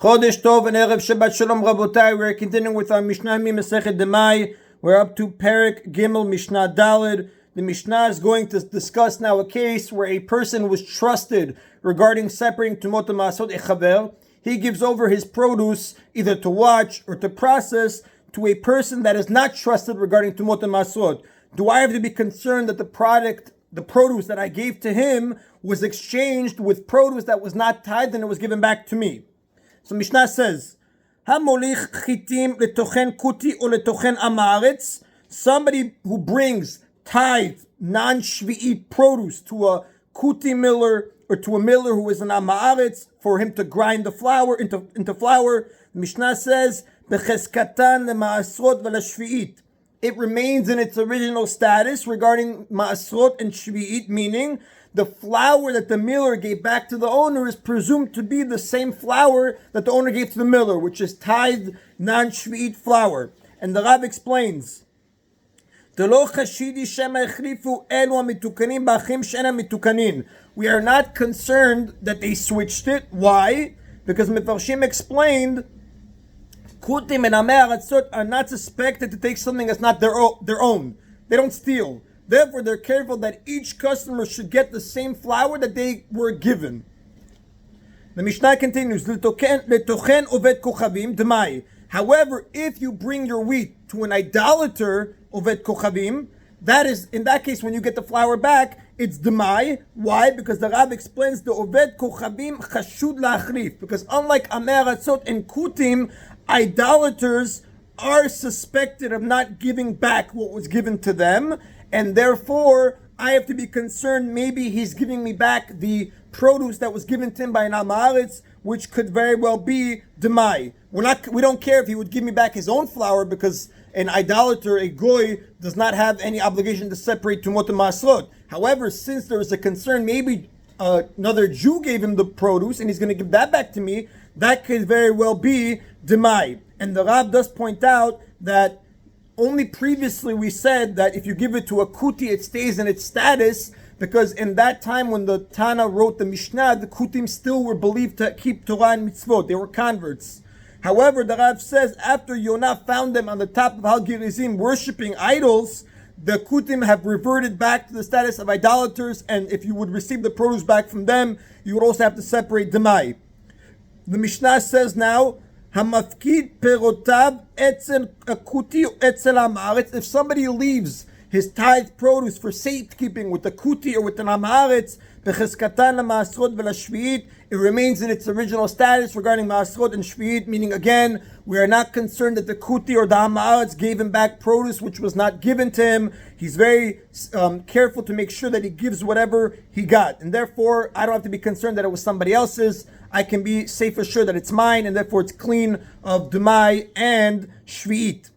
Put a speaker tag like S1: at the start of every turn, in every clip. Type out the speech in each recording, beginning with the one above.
S1: Chodesh Tov and Erev Shabbat Shalom Rabotai. We're continuing with our Mishna Yomi Masechet Demai. We're up to Perek Gimel Mishnah Daled. The Mishnah is going to discuss now a case where a person was trusted regarding separating Tumot Ma'asot Echaver. He gives over his produce either to watch or to process to a person that is not trusted regarding Tumot Ma'asot. Do I have to be concerned that the produce that I gave to him was exchanged with produce that was not tithed and it was given back to me? So Mishnah says, "Hamolich chitim letochen kuti or letochen amaretz." Somebody who brings tithe, non-shvi'it produce to a kuti miller or to a miller who is an amaretz for him to grind the flour into flour. Mishnah says, "Becheskatan lemaasrot velashvi'it." It remains in its original status regarding maasrot and shvi'it, meaning the flour that the miller gave back to the owner is presumed to be the same flour that the owner gave to the miller, which is tithed non-shvi'it flour. And the Rav explains, we are not concerned that they switched it. Why? Because Mefarshim explained, Kutim and Amei are not suspected to take something that's not their own. They don't steal. Therefore, they're careful that each customer should get the same flour that they were given. The Mishnah continues, Demai. However, if you bring your wheat to an idolater, Oved Kochavim, that is, in that case, when you get the flour back, it's Demai. Why? Because the Rab explains the Oved Kochavim Chashud La'achrif. Because unlike Amei Aratzot and Kutim, idolaters are suspected of not giving back what was given to them, and therefore I have to be concerned maybe he's giving me back the produce that was given to him by an amaretz, which could very well be demai. We don't care if he would give me back his own flour, because an idolater, a goy, does not have any obligation to separate tumot and masrot. However, since there is a concern, maybe another Jew gave him the produce and he's going to give that back to me, that could very well be demai. And the Rab does point out that only previously we said that if you give it to a kuti, it stays in its status, because in that time when the Tana wrote the Mishnah, the kutim still were believed to keep Torah and mitzvot. They were converts. However, the Rav says after Yonah found them on the top of Hal Gerizim worshipping idols, the kutim have reverted back to the status of idolaters, and if you would receive the produce back from them, you would also have to separate demai. The Mishnah says now, Hamafkid perotav etzel akuti etzel amaretz. If somebody leaves his tithe produce for safekeeping with the kuti or with an amaretz, becheskatan lemaasrot velashvi'it, it remains in its original status regarding maasrot and shvi'it. Meaning, again, we are not concerned that the kuti or the amaretz gave him back produce which was not given to him. He's very careful to make sure that he gives whatever he got, and therefore I don't have to be concerned that it was somebody else's. I can be safe assured that it's mine, and therefore it's clean of Demai and Shvi'it.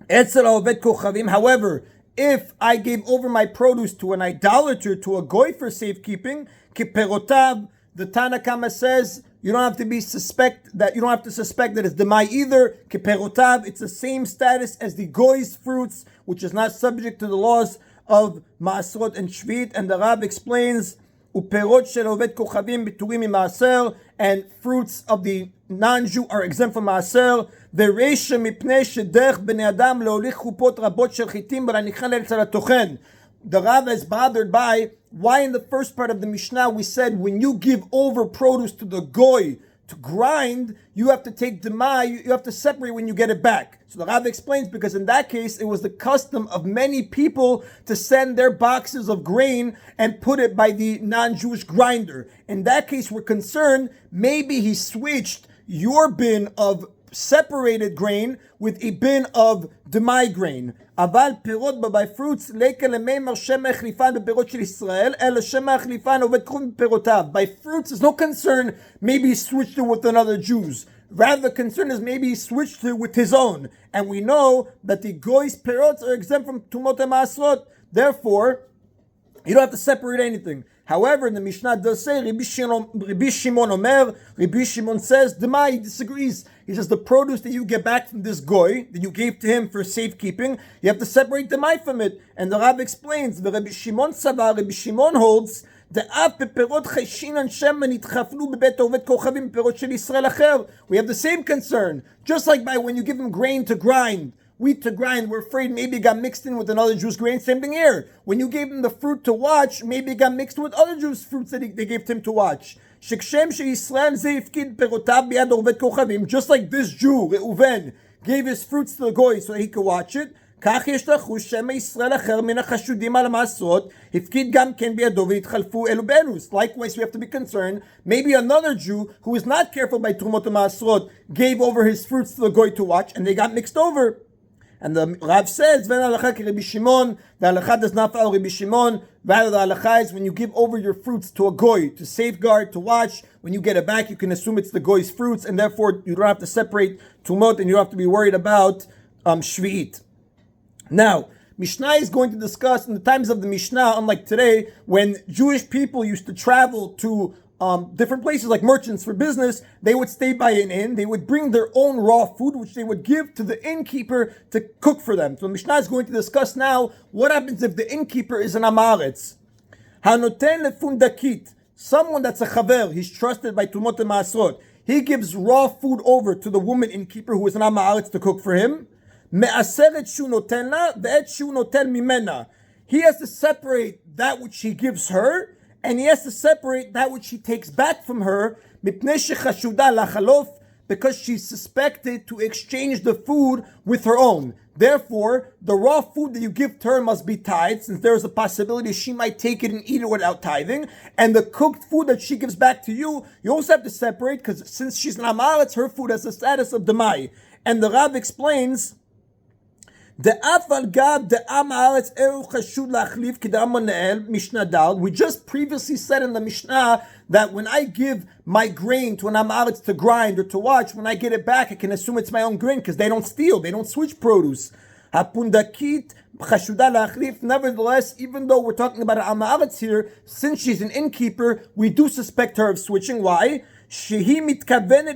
S1: Etzel Oved Kochavim. However, if I gave over my produce to an idolater, to a goy for safekeeping, Kiperotav, the Tana Kama says you don't have to suspect that it's Demai either. Kiperotav, it's the same status as the goy's fruits, which is not subject to the laws of Maasrot and Shvi'it. And the Rab explains, Uperot shel oved kochavim biturim mimaaser, and fruits of the non-Jew are exempt from maaser. Vereisha mipnei shederch bnei adam leolich chupot rabot shel chitim v'lanichan eretz hatochen. The Rav is bothered by why in the first part of the Mishnah we said when you give over produce to the goy to grind, you have to take demai, you have to separate when you get it back. So the Rav explains, because in that case, it was the custom of many people to send their boxes of grain and put it by the non-Jewish grinder. In that case, we're concerned, maybe he switched your bin of separated grain with a bin of demai grain. Aval perot by fruits leka lemeimar shema chlifan beperot shel Israel el shema chlifan oved krum perotav. By fruits, there's no concern maybe he switched it with another Jews. Rather, the concern is maybe he switched it with his own. And we know that the goy's perots are exempt from tumot and maasrot. Therefore, you don't have to separate anything. However, the Mishnah does say, Rabbi Shimon says, Demai, he disagrees. He says the produce that you get back from this goy, that you gave to him for safekeeping, you have to separate Demai from it. And the Rab explains, the Rabbi Shimon holds דאף בפירות חיישינן שמן נתחפלו בבית עובד כוכבים בפירות של ישראל אחר. We have the same concern. Just like by when you give him grain to grind, wheat to grind, we're afraid maybe it got mixed in with another Jew's grain. Same thing here. When you gave him the fruit to watch, maybe it got mixed with other Jews' fruits that they gave to him to watch. שכשם שישראל זה הפקיד פירותיו ביד עובד כוכבים, just like this Jew, Reuven, gave his fruits to the goy so that he could watch it, כך יש לחוש שמא ישראל אחר מן החשודים על המעשרות, הפקיד גם כן בידו והתחלפו אלו באלוס. Likewise, we have to be concerned, maybe another Jew who is not careful by Trumot HaMaasrot gave over his fruits to the goy to watch, and they got mixed over. And the Rav says, "Ven halacha ki Rabbi Shimon." The halacha does not follow Rabbi Shimon. Rather, the halacha is when you give over your fruits to a goy to safeguard, to watch. When you get it back, you can assume it's the goy's fruits, and therefore you don't have to separate tumot, and you don't have to be worried about shvi'it. Now, Mishnah is going to discuss in the times of the Mishnah, unlike today, when Jewish people used to travel to different places like merchants for business, they would stay by an inn, they would bring their own raw food, which they would give to the innkeeper to cook for them. So Mishnah is going to discuss now what happens if the innkeeper is an amaretz. Hanoten lefundakit, someone that's a chaver, he's trusted by Tumot HaMaasrot, he gives raw food over to the woman innkeeper who is an amaretz to cook for him. Me'aseret shu noten la, ve'et shu noten mimena. He has to separate that which he gives her, and he has to separate that which he takes back from her, because she's suspected to exchange the food with her own. Therefore, the raw food that you give to her must be tithed, since there is a possibility she might take it and eat it without tithing. And the cooked food that she gives back to you, you also have to separate, because since she's an amaretz, her food has the status of demai. And the Rav explains, we just previously said in the Mishnah that when I give my grain to an amaretz to grind or to watch, when I get it back, I can assume it's my own grain because they don't steal, they don't switch produce. Nevertheless, even though we're talking about an amaretz here, since she's an innkeeper, we do suspect her of switching. Why? שהיא מתכוונת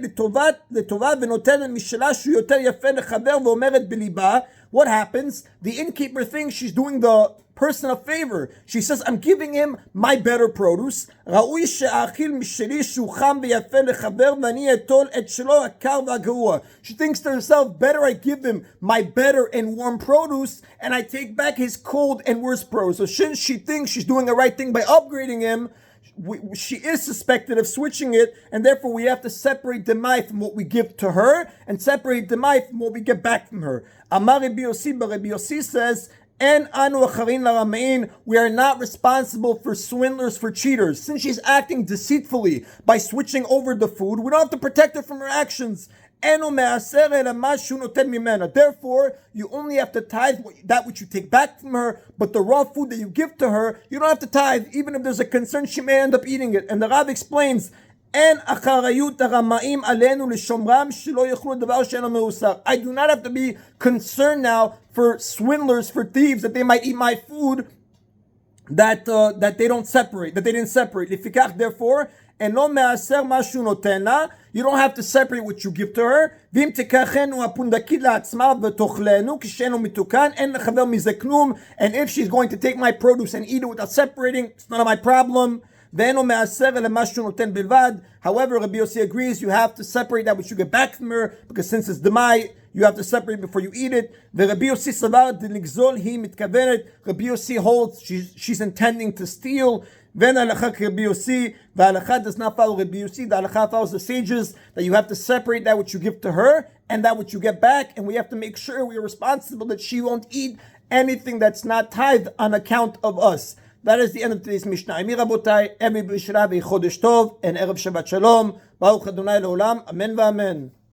S1: לטובה ונותנת משלה שהוא יותר יפה לחבר ואומרת בליבה. What happens? The innkeeper thinks she's doing the person a favor. She says, I'm giving him my better produce. ראוי שאאכיל משלי שהוא חם ויפה לחבר ואני אטול את שלו הקר והגרוע. She thinks to herself, better I give him my better and warm produce and I take back his cold and worse produce. So since she thinks she's doing the right thing by upgrading him, she is suspected of switching it, and therefore we have to separate Demai from what we give to her, and separate Demai from what we get back from her. Amar Rabbi Yossi, but Rabbi Yossi says, En anu acharin laramein, we are not responsible for swindlers, for cheaters. Since she's acting deceitfully by switching over the food, we don't have to protect her from her actions. Therefore, you only have to tithe that which you take back from her, but the raw food that you give to her, you don't have to tithe, even if there's a concern she may end up eating it. And the Rav explains, I do not have to be concerned now for swindlers, for thieves, that they might eat my food, that they don't separate, that they didn't separate. Therefore, and no me'aser mashu noten la, you don't have to separate what you give to her. V'im tekachenu apundakit la'atzma v'tochlenu kishenu mitukan en lechaver mize klum. And if she's going to take my produce and eat it without separating, it's none of my problem. Ve'eno me'aser ele mashu noten bilvad. However, Rabbi Yossi agrees you have to separate that which you get back from her, because since it's demai, you have to separate before you eat it. Rabbi Yossi savar deligzol hi mitkavenet. Rabbi Yossi holds she's intending to steal. Then halacha Rabbi Yossi, the halacha does not follow Rabbi Yossi. The halacha follows the sages that you have to separate that which you give to her and that which you get back, and we have to make sure we are responsible that she won't eat anything that's not tithed on account of us. That is the end of today's Mishnah. Ami Rabotai, every Bishra, Chodesh Tov, and Erev Shabbat Shalom. Baruch Adonai Leolam. Amen v'amen.